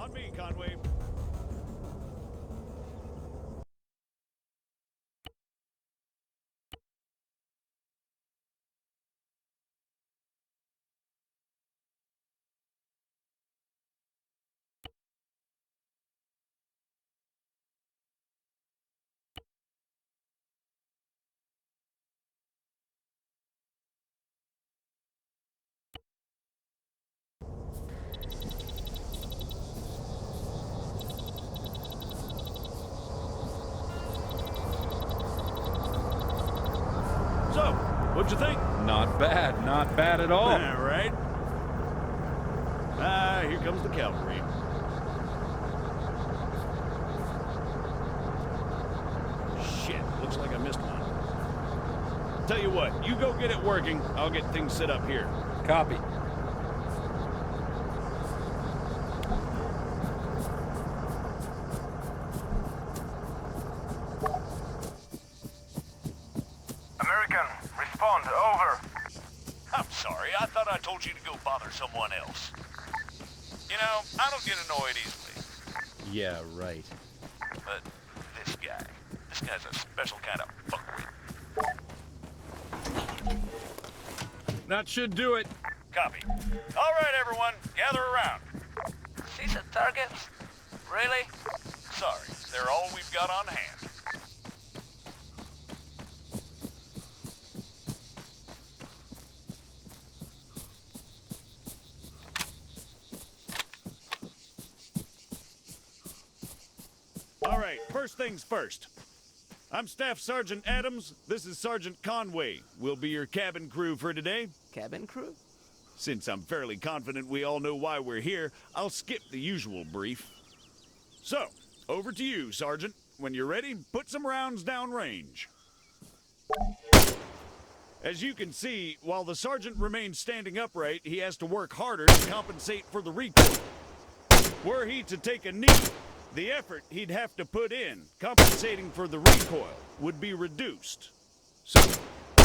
On me, Conway. So, what'd you think? Not bad, not bad at all. All right. Here comes the cavalry. Shit, looks like I missed one. Tell you what, you go get it working. I'll get things set up here. Copy. American, respond, over. I'm sorry, I thought I told you to go bother someone else. You know, I don't get annoyed easily. Yeah, right. But this guy's a special kind of fuckwit. That should do it. Copy. All right, everyone, gather around. See the targets? Really? Sorry, they're all we've got on hand. All right, first things first. I'm Staff Sergeant Adams. This is Sergeant Conway. We'll be your cabin crew for today. Cabin crew? Since I'm fairly confident we all know why we're here, I'll skip the usual brief. So, over to you, Sergeant. When you're ready, put some rounds down range. As you can see, while the sergeant remains standing upright, he has to work harder to compensate for the recoil. Were he to take a knee, the effort he'd have to put in, compensating for the recoil, would be reduced. So,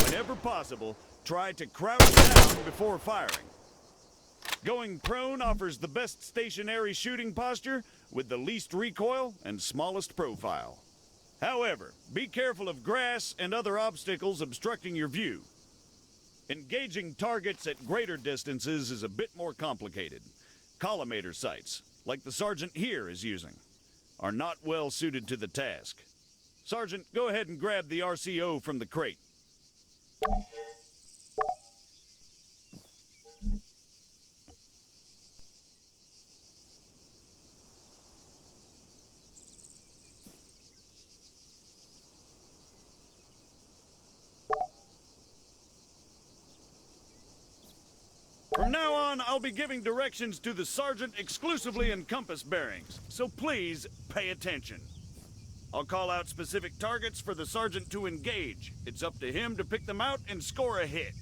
whenever possible, try to crouch down before firing. Going prone offers the best stationary shooting posture with the least recoil and smallest profile. However, be careful of grass and other obstacles obstructing your view. Engaging targets at greater distances is a bit more complicated. Collimator sights, like the sergeant here is using, are not well suited to the task. Sergeant, go ahead and grab the RCO from the crate. From now on, I'll be giving directions to the sergeant exclusively in compass bearings, so please pay attention. I'll call out specific targets for the sergeant to engage. It's up to him to pick them out and score a hit.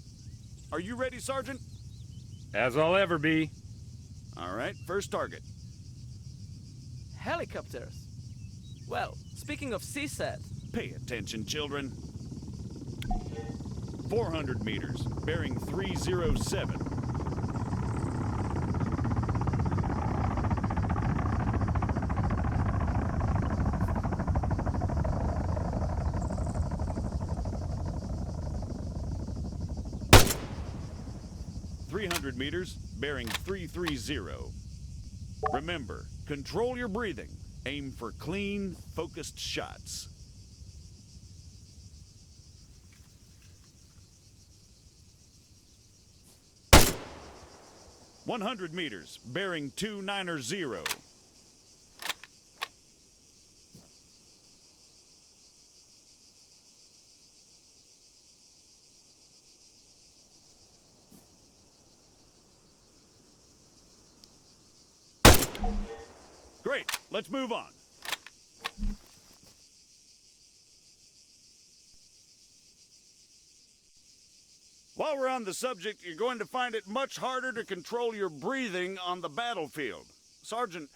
Are you ready, Sergeant? As I'll ever be. All right, first target. Helicopters. Well, speaking of CSAT, Pay attention, children. 400 meters, bearing 307. Meters, bearing 330. Remember, control your breathing. Aim for clean, focused shots. "100 meters, bearing 290. Great, let's move on. While we're on the subject, you're going to find it much harder to control your breathing on the battlefield. Sergeant...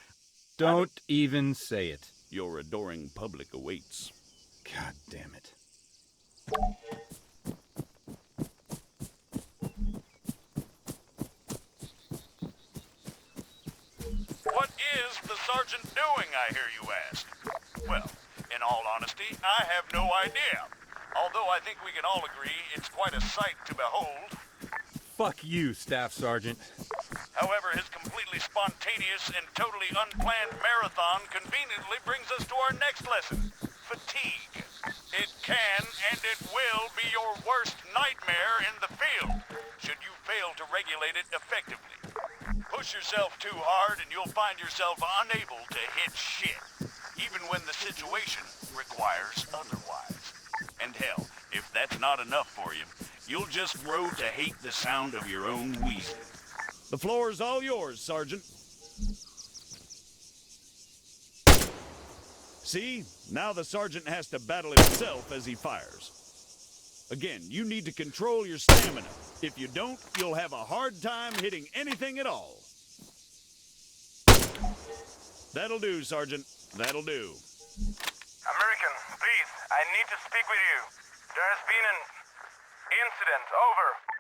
Don't even say it. Your adoring public awaits. God damn it. What is the sergeant doing, I hear you ask? Well, in all honesty, I have no idea. Although I think we can all agree it's quite a sight to behold. Fuck you, Staff Sergeant. However, his completely spontaneous and totally unplanned marathon conveniently brings us to our next lesson. Fatigue. It can and it will be your worst nightmare in the field, should you fail to regulate it effectively. Push yourself too hard and you'll find yourself unable to hit shit, even when the situation requires otherwise. And hell, if that's not enough for you, you'll just grow to hate the sound of your own wheezing. The floor is all yours, Sergeant. See? Now the sergeant has to battle himself as he fires. Again, you need to control your stamina. If you don't, you'll have a hard time hitting anything at all. That'll do, Sergeant. That'll do. American, please, I need to speak with you. There has been an incident. Over.